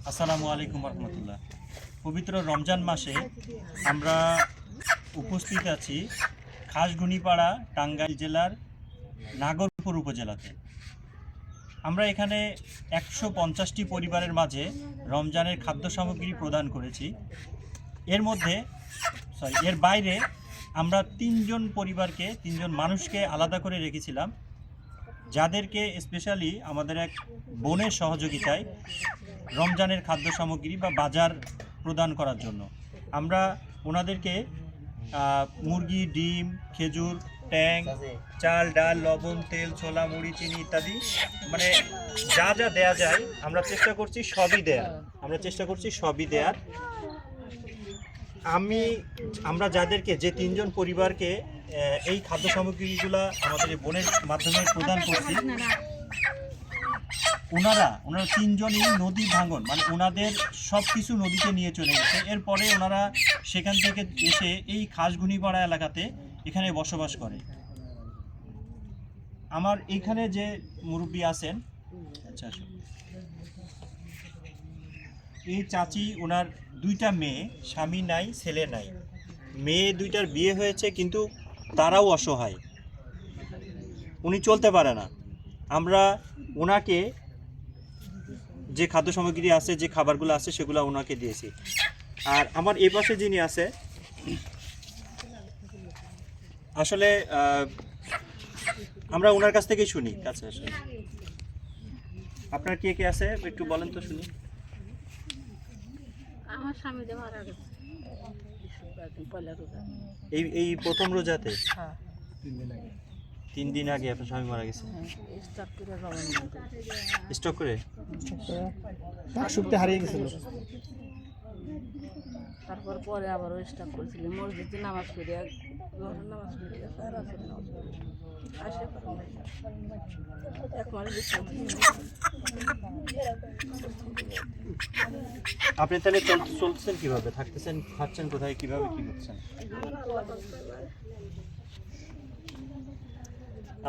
আসসালামু আলাইকুম রহমতুল্লাহ। পবিত্র রমজান মাসে আমরা উপস্থিত আছি খাসগুনিপাড়া, টাঙ্গাইল জেলার নাগরপুর উপজেলাতে। আমরা এখানে 150টি পরিবারের মাঝে রমজানের খাদ্য সামগ্রী প্রদান করেছি। এর বাইরে আমরা তিনজন মানুষকে আলাদা করে রেখেছিলাম, যাদেরকে স্পেশালি আমাদের এক বোনের সহযোগিতায় রমজানের খাদ্য সামগ্রী বা বাজার প্রদান করার জন্য আমরা ওনাদেরকে মুরগি, ডিম, খেজুর, ট্যাং, চাল, ডাল, লবণ, তেল, ছোলা, মুড়ি, চিনি ইত্যাদি, মানে যা যা দেয়া যায় আমরা চেষ্টা করছি সবই দেয়ার। আমরা যাদেরকে যে তিনজন পরিবারকে এই খাদ্য সামগ্রীগুলো আমাদের বোনের মাধ্যমে প্রদান করছি, ওনারা তিনজনই নদী ভাঙন, মানে ওনাদের সব কিছু নদীতে নিয়ে চলে গেছে। এরপরে ওনারা সেখান থেকে এসে এই খাসগুনিপাড়া এলাকাতে এখানে বসবাস করে। আমার এখানে যে মুরব্বী আছেন, আচ্ছা, এই চাচি, ওনার দুইটা মেয়ে, স্বামী নাই, ছেলে নাই। মেয়ে দুইটার বিয়ে হয়েছে, কিন্তু তারাও অসহায়, উনি চলতে পারে না। আমরা ওনাকে যে খাদ্য সামগ্রী আছে, যে খাবারগুলো আছে, সেগুলো ওনাকে দিয়েছি। আর আমার এই পাশে যিনি আছে, আসলে আমরা ওনার কাছ থেকেই শুনি। কাছে আসলে আপনার কে কে আছে একটু বলেন তো শুনি। আমার স্বামী মারা গেছে এই প্রথম রোজাতে 3 দিন আগে আপনার স্বামী মারা গেছে। স্ট্রোক করে শক্তি হারিয়ে গেছিল। তারপর পরে আবার স্ট্রোক করেছিল। মসজিদে নামাজ পড়ে নামাজ পড়ে গেছে, আর আসলে নামাজ পড়ে আসে এক মাস বেশি। আপনি তাহলে চলছেন কিভাবে, থাকতেছেন, খাচ্ছেন কোথায়, কিভাবে কি করছেন?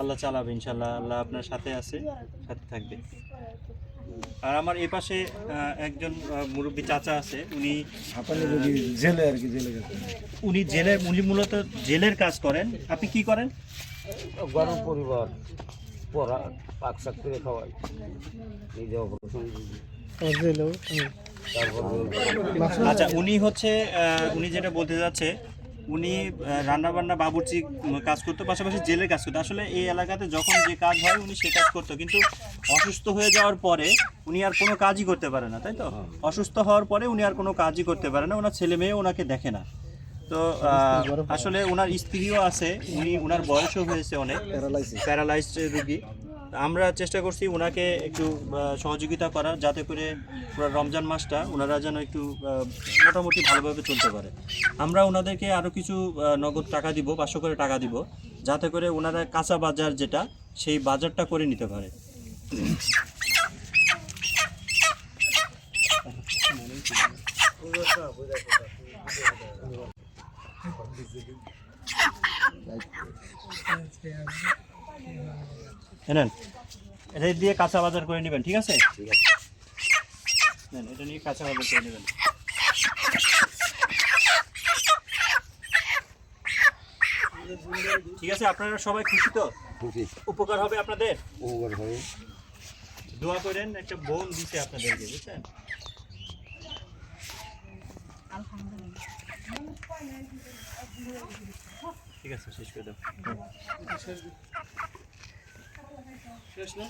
আল্লাহ চালাবে ইনশাল্লাহ, আল্লাহ আপনার সাথে থাকবে। আর আমার এই পাশে একজন মুরব্বী চাচা আছে, উনি জেলে উনি মূলত জেলের কাজ করেন। আপনি কি করেন? গরম পরিবার পড়া পাক শাক করে খাওয়াই, এই যে অপারেশন। আচ্ছা, উনি যেটা বলতে যাচ্ছে, উনি রান্নাবান্না, বাবুর্চি কাজ করতো, পাশাপাশি জেলের কাজ করতো। আসলে এই এলাকাতে যখন যে কাজ হয় উনি সে কাজ করতো, কিন্তু অসুস্থ হয়ে যাওয়ার পরে উনি আর কোনো কাজই করতে পারে না, তাই তো? অসুস্থ হওয়ার পরে উনি আর কোনো কাজই করতে পারে না, ওনার ছেলে মেয়েও ওনাকে দেখে না। তো আসলে ওনার স্ত্রীও আছে, ওনার বয়সও হয়েছে অনেক, প্যারালাইজড রোগী। আমরা চেষ্টা করছি ওনাকে একটু সহযোগিতা করার, যাতে করে পুরো রমজান মাসটা ওনারা যেন একটু মোটামুটি ভালোভাবে চলতে পারে। আমরা ওনাদেরকে আরও কিছু নগদ টাকা দিব, 500 করে টাকা দিব, যাতে করে ওনারা কাঁচা বাজার যেটা, সেই বাজারটা করে নিতে পারে। নেন, এটা দিয়ে কাঁচা বাজার করে নেবেন, ঠিক আছে? নেন, এটা নিয়ে কাঁচা বাজার করে নেবেন। ঠিক আছে, আপনারা সবাই খুশি তো? উপকার হবে আপনাদের, দোয়া করেন। একটা বোন দিতে আপনাদেরকে, বুঝছেন? ঠিক আছে, শেষ করে দাও। শেষ না?